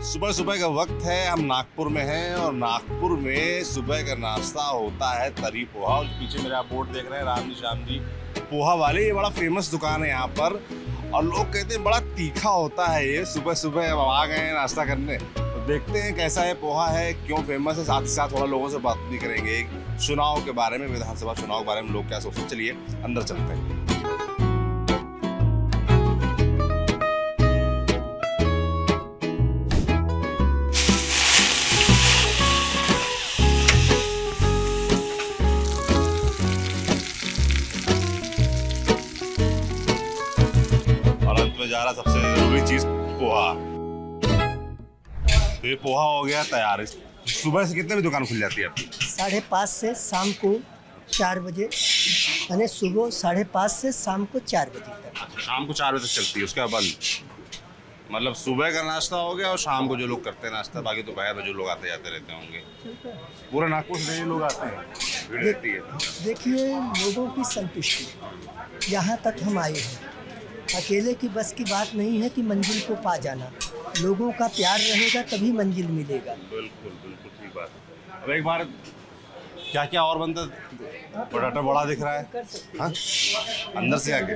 सुबह सुबह का वक्त है, हम नागपुर में हैं और नागपुर में सुबह का नाश्ता होता है तरी पोहा। और पीछे मेरे आप बोर्ड देख रहे हैं राम जी श्याम जी पोहा वाले, ये बड़ा फेमस दुकान है यहाँ पर। और लोग कहते हैं बड़ा तीखा होता है ये। सुबह सुबह हम आ गए हैं नाश्ता करने, तो देखते हैं कैसा है पोहा है, क्यों फेमस है। साथ ही साथ थोड़ा लोगों से बात भी करेंगे चुनाव के बारे में, विधानसभा चुनाव के बारे में लोग क्या सोचते हैं। चलिए अंदर चलते हैं। जा रहा सबसे जरूरी चीज पोहा। तो ये पोहा हो गया तैयार। सुबह से कितने बजे दुकान खुल जाती है आपकी? 5:30 से शाम को 4 बजे, यानी सुबह 5:30 से शाम को 4 बजे तक। शाम को 4 बजे तक चलती है, उसके बाद बंद। मतलब सुबह का नाश्ता हो गया और शाम को जो लोग करते हैं नाश्ता, बाकी दोपहर में जो लोग आते जाते रहते होंगे। पूरा नागपुर से लोग आते हैं, भीड़ रहती है। देखिए, लोगों की संतुष्टि, यहाँ तक हम आए हैं। अकेले की बस की बात नहीं है कि मंजिल को पा जाना, लोगों का प्यार रहेगा तभी मंजिल मिलेगा। बिल्कुल बिल्कुल ठीक बात। अब एक बार क्या क्या और बनता, पटाटा बड़ा दिख रहा है। हाँ, अंदर से आके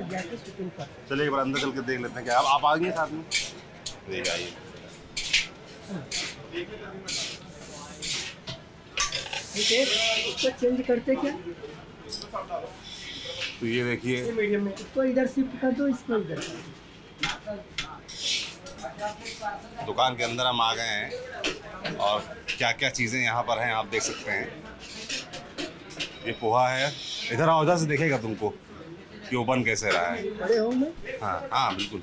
चलिए एक बार अंदर चल के देख लेते हैं। क्या आप आ गए साथ में? देख आइए। इसको चेंज करते क्या? तो ये देखिए, मीडियम में इसको इधर शिफ्ट कर दो, इसको इधर। दुकान के अंदर हम आ गए हैं और क्या क्या चीज़ें यहाँ पर हैं आप देख सकते हैं। ये पोहा है। इधर आओ, इधर से देखेगा तुमको कि वो बन कैसे रहा है। बड़े होंगे? हाँ हाँ बिल्कुल।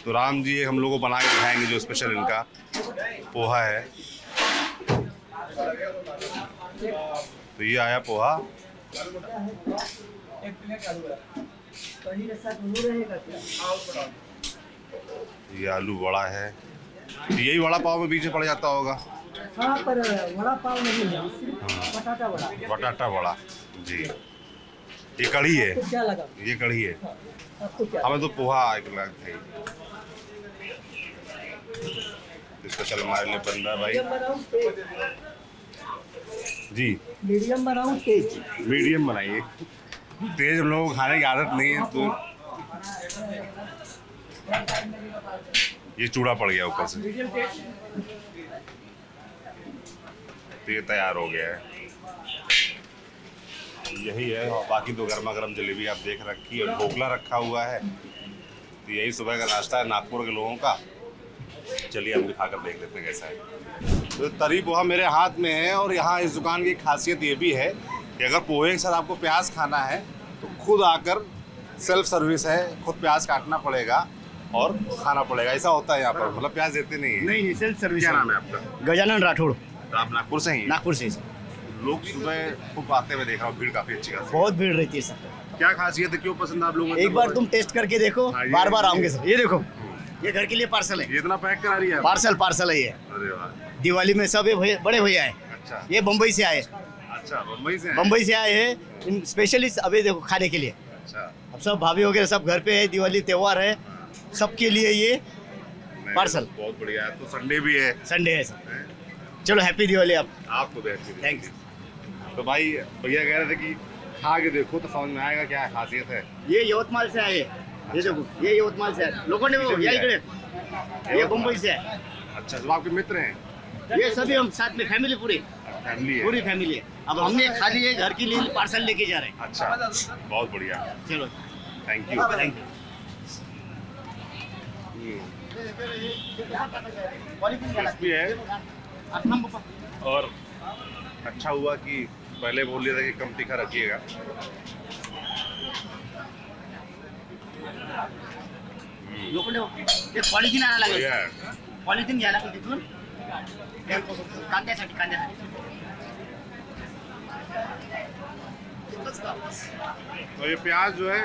तो राम जी हम लोग को बना के दिखाएंगे जो स्पेशल इनका पोहा है। तो ये आया पोहा। ये आलू बड़ा है। यही वड़ा पाव में बीच में पड़ जाता होगा। हाँ, पर वड़ा पाव नहीं है, बटाटा वड़ा। बटाटा वड़ा जी। ये कढ़ी है। क्या लगा? ये कढ़ी है। हमें तो पोहा एक लग है। स्पेशल हमारे लिए बन रहा है भाई जी। मीडियम बनाऊं तेज? मीडियम बनाइए, तेज हम लोगों को खाने की आदत नहीं है। तो ये चूड़ा पड़ गया ऊपर से। तो ये तैयार हो गया है, यही है। और बाकी तो गर्मा गर्म जलेबी आप देख रखी है, ढोकला रखा हुआ है। तो यही सुबह का नाश्ता है नागपुर के लोगों का। चलिए हम दिखाकर देख लेते हैं कैसा है। तो तरी पोहा मेरे हाथ में है। और यहाँ इस दुकान की खासियत ये भी है कि अगर पोहे के साथ आपको प्याज खाना है तो खुद आकर, सेल्फ सर्विस है, खुद प्याज काटना पड़ेगा और खाना पड़ेगा। ऐसा होता है यहाँ पर, मतलब प्याज देते नहीं है। नहीं, सेल्फ सर्विस। क्या नाम है आपका? गजानन राठौड़। तो आप नागपुर से ही? नागपुर से। लोग सुबह खूब आते हुए देख रहा हूँ, भीड़ काफी अच्छी खासी। बहुत भीड़ रहती है सर। क्या खासियत है, क्यों पसंद आप लोगों को? एक बार तुम टेस्ट करके देखो, बार बार आऊंगे सर। ये देखो, ये घर के लिए पार्सल है। ये इतना पैक करा रही है? पार्सल है ये। अरे वाह। दिवाली में सब ये बड़े भैया है। अच्छा। ये बम्बई से आए। अच्छा, बम्बई से आए हैं स्पेशली अभी देखो खाने के लिए। अच्छा। अब सब भाभी वगैरह सब घर पे है, दिवाली त्योहार है, सबके लिए ये पार्सल। बहुत बढ़िया है। तो संडे भी है? संडे है सर। चलो हैप्पी दिवाली आपको भी हैप्पी दिवाली। थैंक्स। तो भाई भैया कह रहे थे कि खा के देखो तो समझ में आएगा क्या खासियत है। ये यवतमाल से आए। ये देखो, ये यवतमाल से आए। लोगों ने वो ये मुंबई से है। अच्छा, तो आपके मित्र हैं? ये सभी हम साथ में फैमिली, पूरी फैमिली है। अब हमने खाली है घर के लिए पार्सल लेके जा रहे हैं। अच्छा, बहुत बढ़िया। चलो थैंक यू। भी है। और अच्छा हुआ कि पहले बोल दिया था कि कम तीखा रखिएगा। लोगों ने एक पॉलिथिन आना लगा, पॉलिथिन घ्यायला तिथून कांद्यासाठी। तो ये प्याज जो है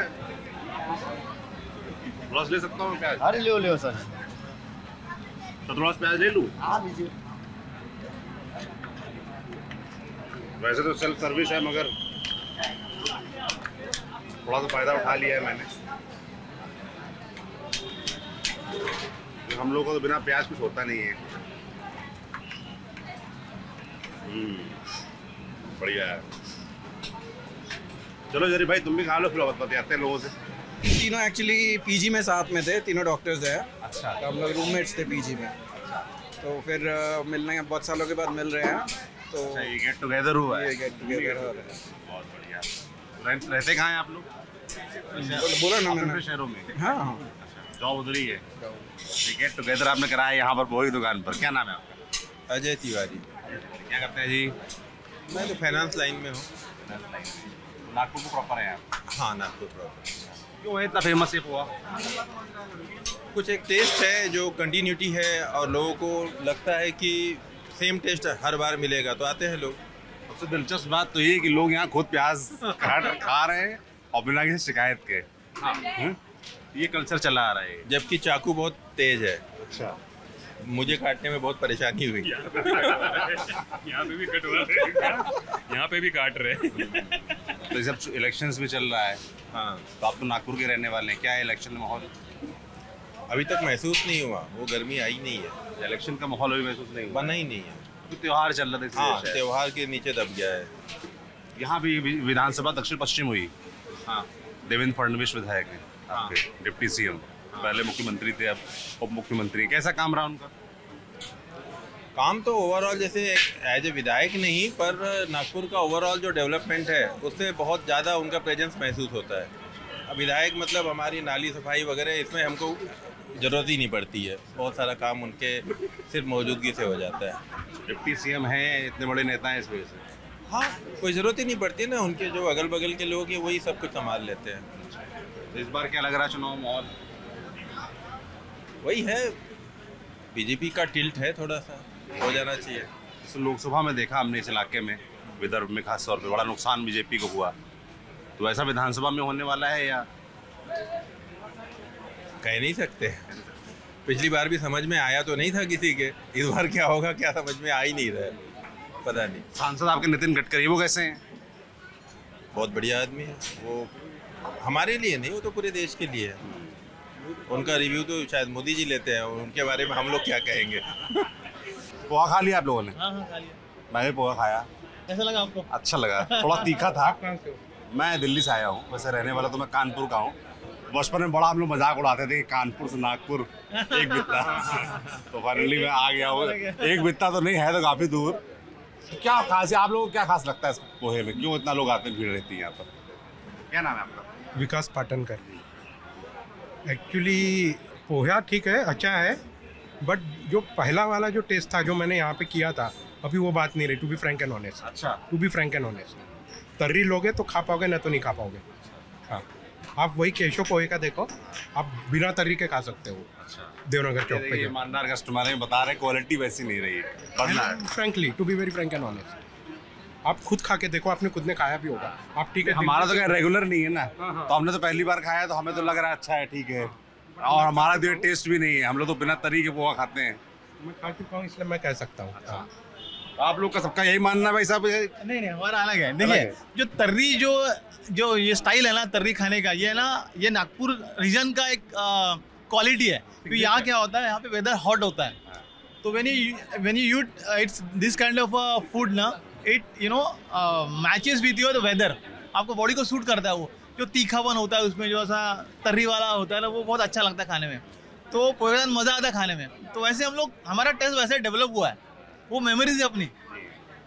रस ले सकता हूँ? प्याज? अरे ले सर। तो थोड़ा सा प्याज ले लूँ? हाँ लीजिए। वैसे तो सेल्फ सर्विस है, मगर थोड़ा सा फायदा उठा लिया है मैंने। हम लोगों को तो बिना प्याज कुछ होता नहीं है। बढ़िया है। चलो जरी भाई तुम भी खा लो, फिर बताते हैं लोगों से। तीनों एक्चुअली पीजी में साथ में थे, तीनों डॉक्टर्स हैं। अच्छा। तो हम लोग रूममेट्स थे पीजी में। तो फिर मिलने बहुत सालों के बाद मिल रहे हैं। तो ये गेट टुगेदर हुआ है। ये गेट टुगेदर हो रहा है। बहुत बढ़िया। रहते कहाँ हैं आप लोग? बोला ना मैंने। अपने शहरों में? हाँ, जॉब उधर ही है। ये गेट टुगेदर आपने कराया यहाँ पर वही दुकान पर। क्या नाम है आपका? अजय तिवारी। क्या करते हैं जी? मैं तो फाइनेंस लाइन में हूँ। नागपुर को प्रॉपर है आप? हाँ, नागपुर प्रॉपर। क्यों है इतना फेमस ये पोहा? कुछ एक टेस्ट है जो कंटिन्यूटी है और लोगों को लगता है कि सेम टेस्ट हर बार मिलेगा तो आते हैं लोग। सबसे दिलचस्प बात तो ये है कि लोग यहाँ खुद प्याज काट खा रहे हैं और बिना किसी शिकायत के। ये कल्चर चला आ रहा है। जबकि चाकू बहुत तेज है, अच्छा। मुझे काटने में बहुत परेशानी हुई। यहाँ पे भी कटवा रहे, यहाँ पे भी काट रहे। तो ये सब इलेक्शंस भी चल रहा है। हाँ, तो आप तो नागपुर के रहने वाले हैं, क्या है इलेक्शन का माहौल? अभी तक महसूस नहीं हुआ, वो गर्मी आई नहीं है। इलेक्शन का माहौल अभी महसूस नहीं हुआ? बना ही नहीं है। तो त्योहार चल रहा था इसलिए हाँ, शायद। त्योहार के नीचे दब गया है। यहाँ भी विधानसभा दक्षिण पश्चिम हुई। हाँ, देवेंद्र फडणवीस विधायक हैं आपके, डिप्टी सीएम। पहले मुख्यमंत्री थे, अब उप मुख्यमंत्री। कैसा काम रहा उनका? काम तो ओवरऑल जैसे एज ए विधायक नहीं, पर नागपुर का ओवरऑल जो डेवलपमेंट है उससे बहुत ज़्यादा उनका प्रेजेंस महसूस होता है। अब विधायक मतलब हमारी नाली सफाई वगैरह इसमें हमको ज़रूरत ही नहीं पड़ती है, बहुत सारा काम उनके सिर्फ मौजूदगी से हो जाता है। डिप्टी सीएम हैं, इतने बड़े नेता हैं, इस वजह से। हाँ, कोई ज़रूरत ही नहीं पड़ती ना, उनके जो अगल बगल के लोग हैं वही सब कुछ संभाल लेते हैं। तो इस बार क्या लग रहा है चुनाव माहौल? वही है, बीजेपी का टिल्ट है, थोड़ा सा हो जाना चाहिए। तो लोकसभा में देखा हमने इस इलाके में, विदर्भ में खास तौर पे बड़ा नुकसान बीजेपी को हुआ। तो ऐसा विधानसभा में होने वाला है या? कह नहीं सकते। पिछली बार भी समझ में आया तो नहीं था किसी के, इस बार क्या होगा क्या समझ में आ ही नहीं रहा है, पता नहीं। सांसद आपके नितिन गडकरी, वो कैसे हैं? बहुत बढ़िया आदमी है वो, हमारे लिए नहीं, वो तो पूरे देश के लिए है। उनका रिव्यू तो शायद मोदी जी लेते हैं, उनके बारे में हम लोग क्या कहेंगे। पोहा खा लिया आप लोगों ने? हाँ खा लिया। मैं भी पोहा खाया। कैसा लगा आपको? अच्छा लगा, थोड़ा तीखा था। मैं दिल्ली से आया हूँ, वैसे रहने वाला तो मैं कानपुर का हूँ। बचपन में बड़ा हम लोग मजाक उड़ाते थे कि कानपुर से नागपुर एक बित्ता। तो फाइनली मैं आ गया हूँ। एक बित्ता तो नहीं है, तो काफ़ी दूर। क्या खास है आप लोगों को, क्या खास लगता है इस पोहे में? क्यों इतना लोग आते हैं, भीड़ रहती है यहाँ पर? क्या नाम है आपका? विकास पाटनकर। एक्चुअली पोहा ठीक है, अच्छा है, बट जो पहला वाला जो टेस्ट था जो मैंने यहाँ पे किया था, अभी वो बात नहीं रही। To be frank and honest, अच्छा, to be frank and honest, तर्री लोगे तो खा पाओगे, ना तो नहीं खा पाओगे। हाँ, आप वही केशव पोहे का देखो, आप बिना तर्री के खा सकते हो। अच्छा, देवनगर चौक पे। ईमानदार कस्टमर है, बता रहे क्वालिटी वैसी नहीं रही, बदला है। Frankly, to be very frank and honest, आप खुद खा के देखो, आपने खुद ने खाया भी होगा। आप ठीक है, हमारा तो क्या रेगुलर नहीं है ना, तो हमने तो पहली बार खाया, तो हमें तो लग रहा है अच्छा है, ठीक है। और हमारा तो ये टेस्ट भी नहीं है, हम लोग तो बिना तरी के पोहा खाते हैं। मैं खा चुका हूँ इसलिए मैं कह सकता हूँ। हाँ, आप लोग का सबका यही मानना है भाई साहब? नहीं हमारा अलग है। देखिए जो तर्री जो ये स्टाइल है ना तर्री खाने का, ये है ना, ये नागपुर रीजन का एक क्वालिटी है। क्योंकि यहाँ क्या होता है, यहाँ पे वेदर हॉट होता है, तो when you it's this kind of food ना, it matches with your weather, आपको बॉडी को सूट करता है। वो जो तीखापन होता है उसमें, जो ऐसा तर्री वाला होता है ना, वो बहुत अच्छा लगता है खाने में। तो पोहे का मज़ा आता है खाने में। तो वैसे हम लोग, हमारा टेस्ट वैसे डेवलप हुआ है, वो मेमोरीज है अपनी,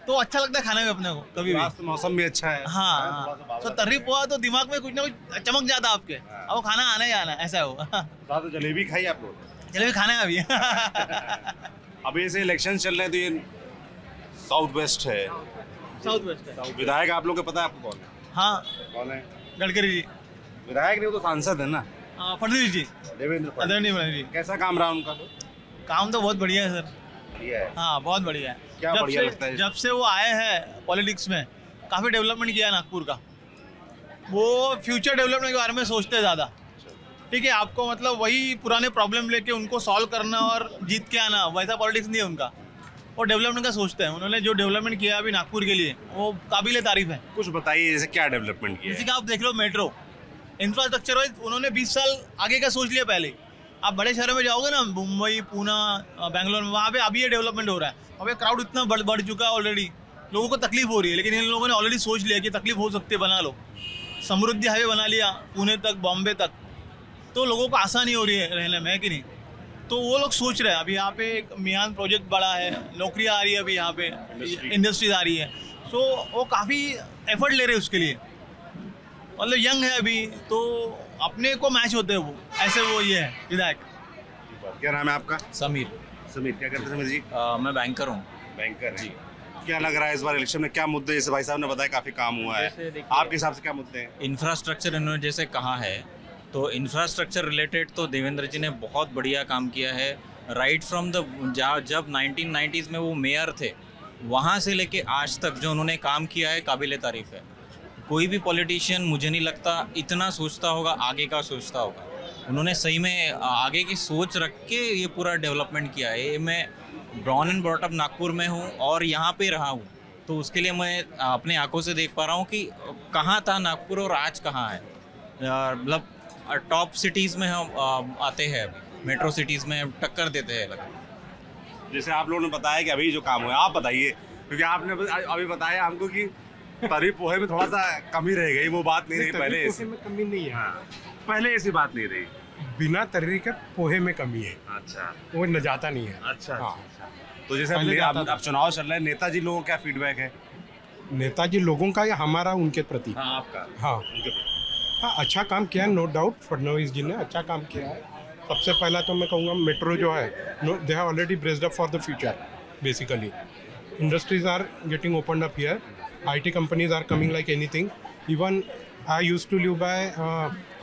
तो अच्छा लगता है खाने में अपने को कभी भी। तो मौसम भी अच्छा है। हाँ, तो तर्री पोहा तो दिमाग में कुछ ना कुछ चमक जाता है आपके, अब वो खाना आना ही आना, ऐसा हो। तो जलेबी खाई आप लोग? जलेबी खाना है अभी। अभी ऐसे इलेक्शन चल रहे हैं, तो ये साउथ वेस्ट है, साउथ वेस्ट है। विधायक आप लोग को पता है आपको कौन है? हाँ, कौन है? गडकरी जी। विधायक नहीं, वो तो सांसद है ना, फडणवीस जी, देवेंद्र फडणवीस। आदरणीय फडणवीस जी। कैसा काम रहा उनका? काम तो बहुत बढ़िया है सर। बढ़िया है। हाँ, बहुत बढ़िया है। क्या बढ़िया लगता है? जब से वो आए हैं पॉलिटिक्स में, काफ़ी डेवलपमेंट किया है नागपुर का। वो फ्यूचर डेवलपमेंट के बारे में सोचते हैं ज़्यादा। ठीक है, आपको मतलब वही पुराने प्रॉब्लम लेके उनको सॉल्व करना और जीत के आना, वैसा पॉलिटिक्स नहीं है उनका। वो डेवलपमेंट का सोचते हैं। उन्होंने जो डेवलपमेंट किया अभी नागपुर के लिए, वो काबिल तारीफ है। कुछ बताइए, जैसे क्या डेवलपमेंट किया जैसे है? कि आप देख लो, मेट्रो इंफ्रास्ट्रक्चर वाइज उन्होंने 20 साल आगे का सोच लिया पहले, आप बड़े शहरों में जाओगे ना, मुंबई, पूना, बेंगलोर में, वहाँ पे अभी ये डेवलपमेंट हो रहा है, वहाँ पे क्राउड इतना बढ़ चुका है ऑलरेडी, लोगों को तकलीफ हो रही है, लेकिन इन लोगों ने ऑलरेडी सोच लिया कि तकलीफ हो सकती है, बना लो। समृद्धि हाईवे बना लिया पुणे तक, बॉम्बे तक, तो लोगों को आसानी हो रही है रहने में, है कि नहीं? तो वो लोग सोच रहे हैं। अभी यहाँ पे एक मियान प्रोजेक्ट बड़ा है, नौकरियाँ आ रही है, अभी यहाँ पे इंडस्ट्रीज आ रही है, सो वो काफ़ी एफर्ट ले रहे हैं उसके लिए, मतलब यंग है अभी, तो अपने को मैच होते हैं वो, ऐसे वो ये है विधायक। क्या नाम है आपका? समीर। समीर, क्या करते हैं समीर जी? मैं बैंकर हूँ। बैंकर जी। क्या लग रहा है इस बार इलेक्शन में क्या मुद्दे, जैसे भाई साहब ने बताया काफी काम हुआ है, आपके हिसाब से क्या मुद्दे हैं? इंफ्रास्ट्रक्चर इन्होंने जैसे कहा है, तो इंफ्रास्ट्रक्चर रिलेटेड तो देवेंद्र जी ने बहुत बढ़िया काम किया है। राइट फ्रॉम द जब 1990s में वो मेयर थे, वहाँ से लेके आज तक जो उन्होंने काम किया है काबिल तारीफ़ है। कोई भी पॉलिटिशियन मुझे नहीं लगता इतना सोचता होगा, आगे का सोचता होगा। उन्होंने सही में आगे की सोच रख के ये पूरा डेवलपमेंट किया है। मैं born and brought up Nagpur में हूँ और यहाँ पे रहा हूँ, तो उसके लिए मैं अपने आंखों से देख पा रहा हूँ कि कहाँ था नागपुर और आज कहाँ है। मतलब टॉप सिटीज़ में हम आते हैं, मेट्रो सिटीज़ में टक्कर देते हैं। जैसे आप लोगों ने बताया कि अभी जो काम हुआ है, आप बताइए, क्योंकि आपने अभी बताया हमको कि तरी पोहे में थोड़ा सा कमी रह गई, वो बात नहीं रही पहले ऐसी। में कमी नहीं है। हाँ, पहले ऐसी बात नहीं रही, बिना तर्री के पोहे में कमी है। अच्छा, वो न जाता नहीं है। अच्छा, हाँ। तो जैसे अब चुनाव चल रहा है, नेताजी लोगों का क्या फीडबैक है? नेताजी लोगों का या हमारा उनके प्रति? हाँ, आपका। हाँ, हाँ, अच्छा काम किया है, नो डाउट। फडणवीस जी ने अच्छा काम किया है। सबसे पहला तो मैं कहूँगा मेट्रो जो है, they have already braced up for the future. Basically industries are getting opened up here, IT companies are coming like anything. Even I used to live by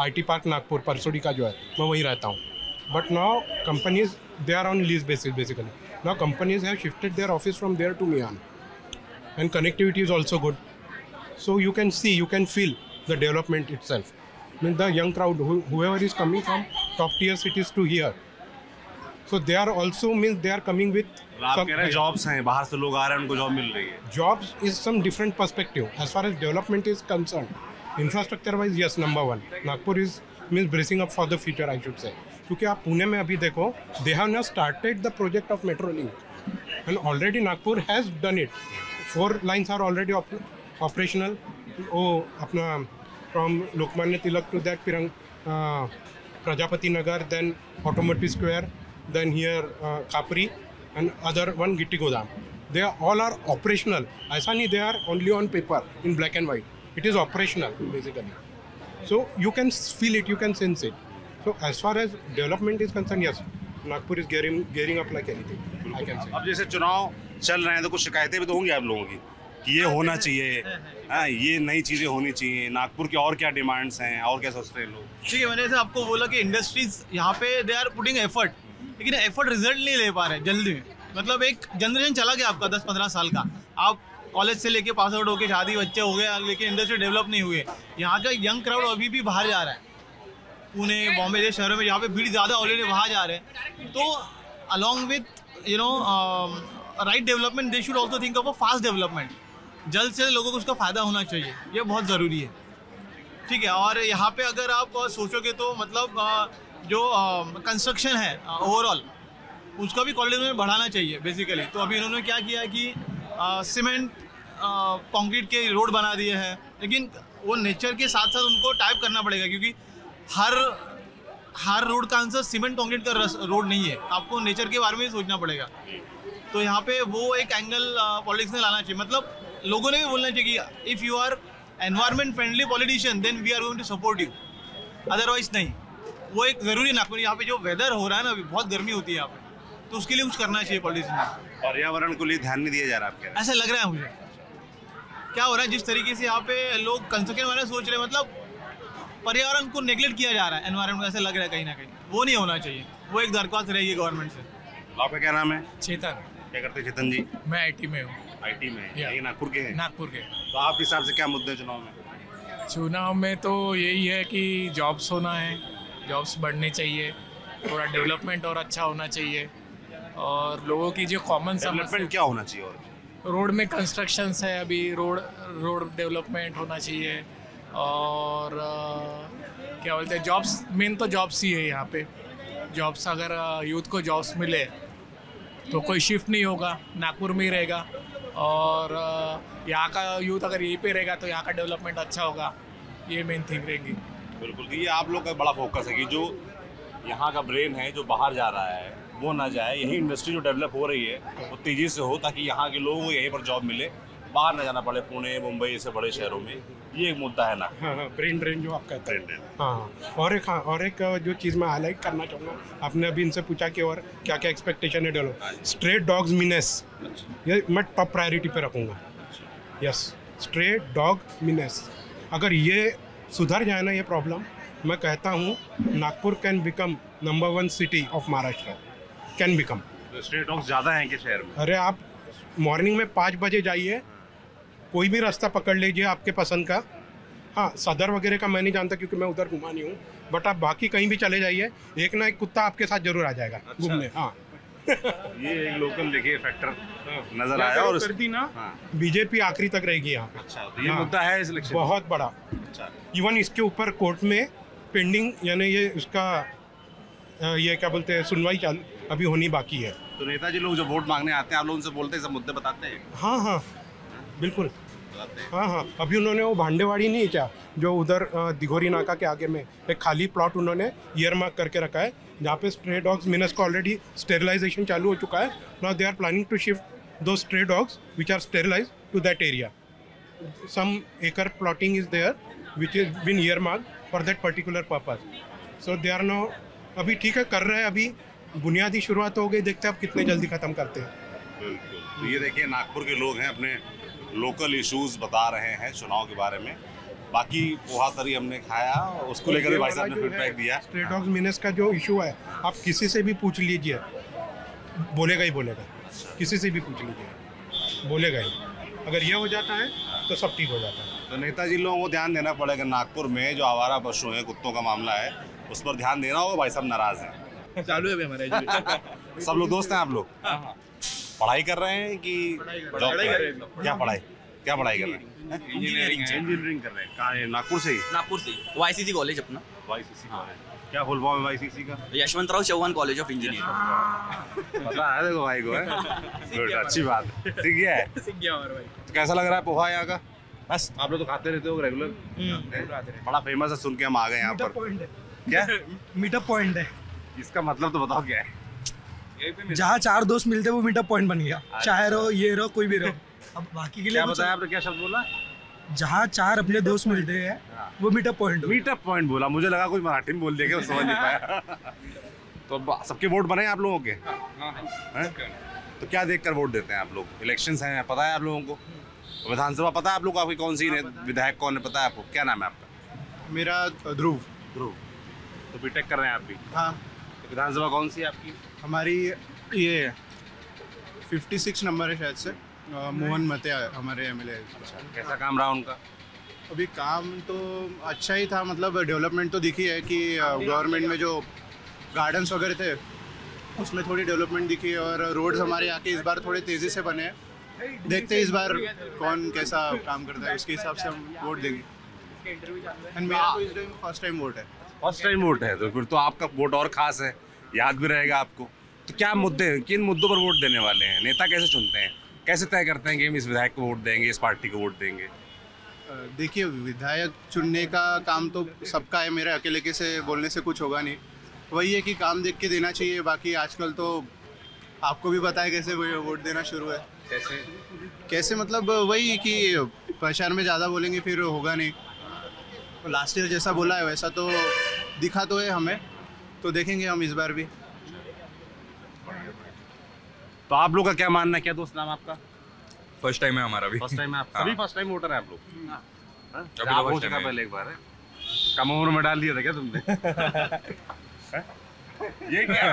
IT Park Nagpur, Parsodi का जो है, मैं वहीं रहता हूँ. But now companies, they are on lease basis basically. Now companies have shifted their office from there to Mian, and connectivity is also good. So you can see, you can feel the development itself. I mean, the young crowd, whoever is coming from top tier cities to here, so they are also means they are coming with. आप कह रहे हैं jobs हैं, बाहर से लोग आ रहे हैं, उनको जॉब मिल रही है। Jobs is some different perspective as far as development is concerned. Infrastructure wise, yes, number one. Nagpur is means bracing up for the future, I should say. क्योंकि आप पुणे में अभी देखो, they have now started the project of Metro Link, and already Nagpur has done it. 4 lines are already operational. वो अपना from Lokmanya Tilak to that Prajapati Nagar, then Automotive Square, then here Khapri. And other one Gitti Godam. They all are operational. ऐसा नहीं they are only on paper in black and white. It is operational basically. So you can feel it, you can sense it. So as far as development is concerned, yes, Nagpur is gearing up like anything. I can say. अब जैसे चुनाव चल रहे हैं तो कुछ शिकायतें भी तो होंगी आप लोगों की कि ये होना चाहिए, हाँ, ये नई चीज़ें होनी चाहिए, नागपुर के और क्या डिमांड्स हैं, और क्या सोचते हैं लोग? ठीक है, मैंने जैसे आपको बोला कि इंडस्ट्रीज यहाँ पे दे आर पुटिंग एफर्ट, लेकिन एफर्ट रिजल्ट नहीं ले पा रहे जल्दी में। मतलब एक जनरेशन चला गया आपका 10-15 साल का, आप कॉलेज से लेके पास आउट होके शादी बच्चे हो गए, लेकिन इंडस्ट्री डेवलप नहीं हुए। यहाँ का यंग क्राउड अभी भी बाहर जा रहा है, पुणे, बॉम्बे जैसे शहरों में जहाँ पे भीड़ ज़्यादा ऑलरेडी वहाँ जा रहे हैं। तो along with right development, they should also think of a fast development. जल्द से लोगों को उसका फ़ायदा होना चाहिए, ये बहुत ज़रूरी है। ठीक है, और यहाँ पे अगर आप सोचोगे तो मतलब जो कंस्ट्रक्शन है ओवरऑल, उसका भी क्वालिटी में बढ़ाना चाहिए बेसिकली। तो अभी इन्होंने क्या किया है कि सीमेंट कंक्रीट के रोड बना दिए हैं, लेकिन वो नेचर के साथ साथ उनको टाइप करना पड़ेगा, क्योंकि हर रोड का आंसर सीमेंट कंक्रीट का रोड नहीं है, आपको नेचर के बारे में सोचना पड़ेगा। तो यहाँ पे वो एक एंगल पॉलिटिक्स में लाना चाहिए। मतलब लोगों ने भी बोलना चाहिए कि if you are environment friendly politician then we are going to support you, otherwise नहीं। वो एक ज़रूरी नागपुर, यहाँ पे जो वेदर हो रहा है ना, अभी बहुत गर्मी होती है यहाँ पे, तो उसके लिए कुछ करना चाहिए पॉलिटिशियन में। पर्यावरण को लिए ध्यान नहीं दिया जा रहा आपके? ऐसा लग रहा है मुझे। क्या हो रहा है, जिस तरीके से यहाँ पे लोग कंस्ट्रक्शन वाले सोच रहे हैं, मतलब पर्यावरण को नेगलेक्ट किया जा रहा है, एनवायरमेंट को ऐसा लग रहा है कहीं ना कहीं, वो नहीं होना चाहिए। वो एक दरख्वास्त रहेगी गवर्नमेंट से। आपका क्या नाम है? चेतन। क्या करते हैं चेतन जी? मैं IT में हूँ। IT में? ये नागपुर के हैं? नागपुर के। तो आपके हिसाब से क्या मुद्दे चुनाव में? चुनाव में तो यही है कि जॉब्स होना है, जॉब्स बढ़ने चाहिए, थोड़ा डेवलपमेंट और अच्छा होना चाहिए, और लोगों की जो कॉमन डेवलपमेंट क्या होना चाहिए? और रोड में कंस्ट्रक्शंस है, अभी रोड डेवलपमेंट होना चाहिए, और क्या बोलते हैं, जॉब्स, मेन तो जॉब्स ही है यहाँ पे। जॉब्स अगर यूथ को जॉब्स मिले तो कोई शिफ्ट नहीं होगा, नागपुर में ही रहेगा। और यहाँ का यूथ अगर यहीं पे रहेगा तो यहाँ का डेवलपमेंट अच्छा होगा, ये मेन थिंग रहेंगी। बिल्कुल, ये आप लोग का बड़ा फोकस है कि जो यहाँ का ब्रेन है जो बाहर जा रहा है वो ना जाए, यही इंडस्ट्री जो डेवलप हो रही है वो तेज़ी से हो ताकि यहाँ के लोगों को यहीं पर जॉब मिले, बाहर ना जाना पड़े, पुणे मुंबई ऐसे बड़े शहरों में। ये एक मुद्दा है ना। हाँ, ब्रेन ड्रेन जो आप कहते हैं। हाँ, और एक जो चीज़ मैं हाईलाइट करना चाहूँगा, आपने अभी इनसे पूछा कि और क्या क्या एक्सपेक्टेशन है डेवलप। स्ट्रे डॉग्स मीनेस, ये मैं टॉप प्रायोरिटी पे रखूँगा। यस, स्ट्रे डॉग मीनेस, अगर ये सुधर जाए ना ये प्रॉब्लम, मैं कहता हूँ Nagpur can become number 1 city of Maharashtra, can become. Stray dogs ज़्यादा हैं कि शहर में? अरे आप मॉर्निंग में 5 बजे जाइए, कोई भी रास्ता पकड़ लीजिए आपके पसंद का। हाँ, सदर वगैरह का मैं नहीं जानता क्योंकि मैं उधर घुमा नहीं हूँ, बट आप बाकी कहीं भी चले जाइए, एक ना एक कुत्ता आपके साथ जरूर आ जाएगा घूमने। हाँ ये एक लोकल देखिए फैक्टर नजर आया। और कर दी ना, बीजेपी आखिरी तक रहेगी यहाँ पे। अच्छा, तो ये मुद्दा है इस इलेक्शन बहुत बड़ा। अच्छा, इवन इसके ऊपर कोर्ट में पेंडिंग, यानी ये इसका ये क्या बोलते हैं, सुनवाई चालू अभी होनी बाकी है। तो नेताजी लोग जो वोट मांगने आते हैं आप लोग उनसे बोलते हैं, सब मुद्दे बताते हैं? हाँ हाँ बिल्कुल बताते हैं। हाँ हाँ, अभी उन्होंने वो भांडेवाड़ी नहीं क्या, जो उधर दिघोरी नाका के आगे में एक खाली प्लॉट उन्होंने ईयर मार्क करके रखा है, जहाँ पे स्ट्रे डॉग्स मीनस का ऑलरेडी स्टेरिलाइजेशन चालू हो चुका है। Now they are planning to shift दो stray dogs which are sterilize to that area. Some acre plotting is there which is been earmark for that particular purpose. So they are no, अभी ठीक है कर रहे हैं, अभी बुनियादी शुरुआत हो गई, देखते हैं आप कितने जल्दी ख़त्म करते हैं। बिल्कुल, तो ये देखिए नागपुर के लोग हैं, अपने लोकल इश्यूज बता रहे हैं चुनाव के बारे में। बाकी पोहा तरी हमने खाया, उसको लेकर भी भाई साहब ने फीडबैक दिया। स्ट्रे डॉग्स मीनस का जो इशू है, आप किसी से भी पूछ लीजिए, बोलेगा ही बोलेगा। किसी से भी पूछ लीजिए, बोलेगा ही। अगर ये हो जाता है तो सब ठीक हो जाता है। तो नेताजी लोगों को ध्यान देना पड़ेगा, नागपुर में जो आवारा पशु हैं, कुत्तों का मामला है, उस पर ध्यान देना होगा। भाई साहब नाराज हैं। चालू है अभी हमारे सब लोग दोस्त हैं आप लोग? पढ़ाई कर रहे हैं कि जॉब कर रहे हैं? क्या पढ़ाई कर रहे हैं? इंजीनियरिंग कर रहे हैं। कहाँ है? नागपुर से ही? नागपुर से YCC कॉलेज अपना। YCC कॉलेज, क्या फुल फॉर्म है YCC का? Yashwantrao Chavan college of engineering. पता है देखो भाई को, है गुड, अच्छी बात है। सीख गया है? सीख गया हमारा भाई। तो कैसा लग रहा है पोहा यहाँ का? बस आप लोग तो खाते रहते हो रेगुलर? बड़ा फेमस है, सुन के हम आ गए यहाँ पर। क्या मीटअप पॉइंट है, इसका मतलब तो बताओ क्या है? जहाँ 4 दोस्त मिलते हैं वो मीटअप पॉइंट बन गया। चाहे रहो, ये रहो, कोई भी रहो। अब बाकी के लिए क्या बताया आपने, क्या शब्द बोला? जहाँ 4 अपने दोस्त मिलते हैं वो मीटअप पॉइंट। मीटअप पॉइंट बोला, मुझे लगा कोई मराठी में बोल दिया, समझ नहीं पाया। तो अब सबके वोट बने आप लोगों के? हैं? तो क्या देखकर वोट देते हैं आप लोग? इलेक्शंस हैं, पता है आप लोगों को? विधानसभा पता है आप लोग को? आपकी कौन सी विधायक कौन है पता है आपको? क्या नाम है आपका? मेरा ध्रुव। तो बीटेक कर रहे हैं आप भी? हाँ। तो विधानसभा कौन सी है आपकी? हमारी ये 56 नंबर है शायद से। मोहन मते हमारे MLA। कैसा काम रहा उनका? अभी काम तो अच्छा ही था, मतलब डेवलपमेंट तो दिखी है कि गवर्नमेंट में जो गार्डन्स वगैरह थे उसमें थोड़ी डेवलपमेंट दिखी है, और रोड्स हमारे यहाँ के इस बार थोड़े तेज़ी से बने हैं। देखते हैं इस बार कौन कैसा काम करता है, उसके हिसाब से हम वोट देंगे। एंड मेरा तो इस टाइम फर्स्ट टाइम वोट है। फर्स्ट टाइम वोट है तो फिर तो आपका वोट और खास है, याद भी रहेगा आपको। तो क्या मुद्दे, किन मुद्दों पर वोट देने वाले हैं? नेता कैसे चुनते हैं, कैसे तय करते हैं कि हम इस विधायक को वोट देंगे, इस पार्टी को वोट देंगे? देखिए, विधायक चुनने का काम तो सबका है, मेरे अकेले के से बोलने से कुछ होगा नहीं। वही है कि काम देख के देना चाहिए। बाकी आजकल तो आपको भी पता है कैसे वोट देना शुरू है। कैसे मतलब वही कि प्रचार में ज़्यादा बोलेंगे फिर होगा नहीं। लास्ट ईयर जैसा बोला है वैसा तो दिखा तो है हमें, तो देखेंगे हम इस बार भी। तो आप लोग का क्या मानना है? क्या दोस्त नाम आपका? फर्स्ट टाइम है हमारा भी। फर्स्ट टाइम है आप? सभी फर्स्ट टाइम वोटर हैं आप लोग? अभी आप तो हो first time चुका है। पहले एक बार है, कम उम्र में डाल दिया था क्या तुमने? ये क्या?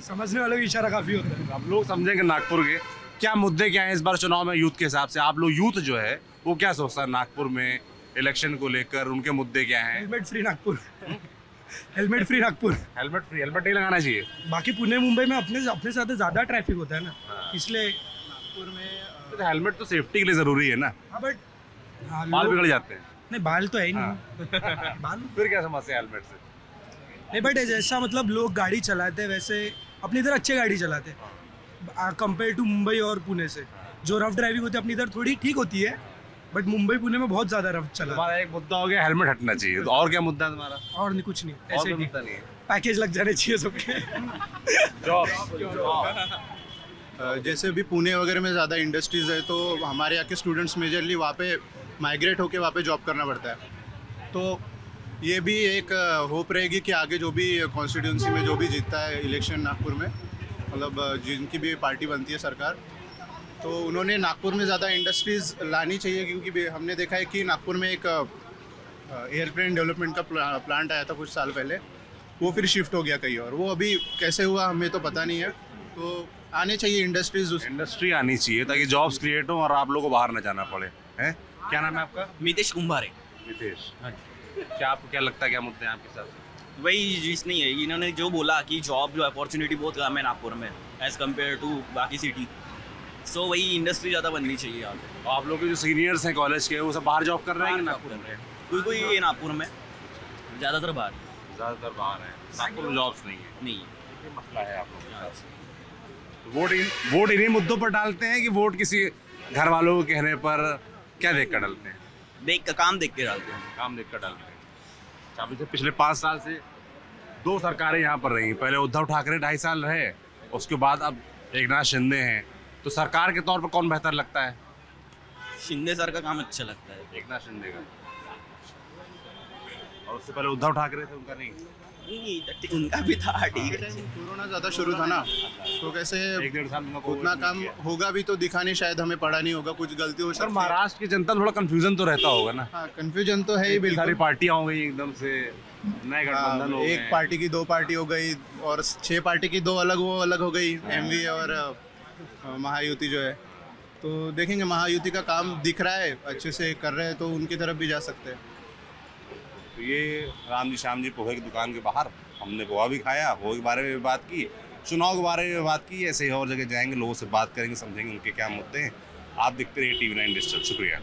समझने वालों की इशारा काफ़ी होता है। आप लोग समझेंगे नागपुर के क्या मुद्दे क्या हैं इस बार चुनाव में यूथ के हिसाब से? आप लोग यूथ जो है वो क्या सोचता है नागपुर में इलेक्शन को लेकर, उनके मुद्दे क्या हैं? Helmet free Nagpur. Helmet free Nagpur. Helmet free, helmet नहीं लगाना चाहिए। बाकी पुणे मुंबई में अपने साथ ज़्यादा ट्रैफिक होता है ना, इसलिए नागपुर में तो हेलमेट तो सेफ्टी के लिए जरूरी है ना। बट बाल बिगड़ जाते हैं। नहीं, बाल तो है ही नहीं। बाल फिर क्या समस्या है हेलमेट से? नहीं बट जैसा मतलब लोग गाड़ी चलाते हैं वैसे अपनी इधर अच्छे गाड़ी चलाते हैं कंपेयर टू मुंबई और पुणे से। जो रफ ड्राइविंग होती है अपनी इधर थोड़ी ठीक होती है, बट मुंबई पुणे में बहुत ज़्यादा रफ चला। तुम्हारा एक मुद्दा हो गया हेलमेट हटना चाहिए, तो और क्या मुद्दा है तुम्हारा? और नहीं, कुछ नहीं, और ऐसे कोई ही मुद्दा नहीं है? पैकेज लग जाने चाहिए सबके। जैसे अभी पुणे वगैरह में ज़्यादा इंडस्ट्रीज़ है, तो हमारे यहाँ के स्टूडेंट्स मेजरली वहाँ पे माइग्रेट होके वहाँ पे जॉब करना पड़ता है। तो ये भी एक होप रहेगी कि आगे जो भी कॉन्स्टिट्यूंसी में जो भी जीतता है इलेक्शन नागपुर में, मतलब जिनकी भी पार्टी बनती है सरकार, तो उन्होंने नागपुर में ज़्यादा इंडस्ट्रीज़ लानी चाहिए, क्योंकि हमने देखा है कि नागपुर में एक एयरप्लेन डेवलपमेंट का प्लांट आया था कुछ साल पहले, वो फिर शिफ्ट हो गया कहीं और। वो अभी कैसे हुआ हमें तो पता नहीं है। तो आने चाहिए इंडस्ट्रीज, इंडस्ट्री आनी चाहिए ताकि जॉब्स क्रिएट हो और आप लोगों को बाहर न जाना पड़े। हैं, क्या नाम है आपका? मितेश कुंभारे। मितेश, क्या आपको क्या लगता है, क्या मुद्दे हैं आपके साथ? वही चीज़ नहीं है, इन्होंने जो बोला कि जॉब जो अपॉर्चुनिटी बहुत कम है नागपुर में एज़ कम्पेयर टू बाकी सिटी, सो वही इंडस्ट्री ज़्यादा बननी चाहिए यहाँ पे। आप लोग के जो सीनियर्स हैं कॉलेज के, वो सब बाहर जॉब कर रहे हैं कि नागपुर कर रहे हैं? कोई ये नागपुर में, ज़्यादातर बाहर है। नागपुर में जॉब्स नहीं है। नहीं, ये मसला है आप लोगों के साथ। वोट इन्हीं मुद्दों पर डालते हैं कि वोट किसी घर वालों के कहने पर क्या देख कर डालते हैं? काम देख के डालते हैं। काम देख कर डालते हैं। अभी से पिछले 5 साल से 2 सरकारें यहाँ पर रही। पहले उद्धव ठाकरे 2.5 साल रहे, उसके बाद अब एकनाथ शिंदे हैं। तो सरकार के तौर पर कौन बेहतर लगता है? शिंदे सर का काम अच्छा लगता है, एकनाथ शिंदे का। और उससे पहले उद्धव ठाकरे थे, उनका नहीं? उनका भी था, ठीक है। कोरोना ज़्यादा शुरू था ना, तो कैसे 1-1.5 साल में उतना काम होगा भी तो दिखाने शायद हमें पड़ा नहीं होगा, कुछ गलती हो सर। सकती है। महाराष्ट्र की जनता थोड़ा कंफ्यूजन तो रहता होगा ना? हाँ, कंफ्यूजन तो है ही बिल्कुल। सारी पार्टियां हो गई एकदम से, नए गठबंधन हो गए। एक पार्टी की 2 पार्टी हो गई और 6 पार्टी की 2 अलग वो अलग हो गई, एमवी और महायुति जो है। तो देखेंगे, महायुति का काम दिख रहा है, अच्छे से कर रहे हैं, तो उनकी तरफ भी जा सकते हैं। तो ये राम जी श्याम जी पोहे की दुकान के बाहर हमने पोहा भी खाया, पोहे के बारे में भी बात की, चुनाव के बारे में बात की। ऐसे ही और जगह जाएंगे, लोगों से बात करेंगे, समझेंगे उनके क्या मुद्दे हैं। आप देखते रहिए TV9 डिजिटल। शुक्रिया।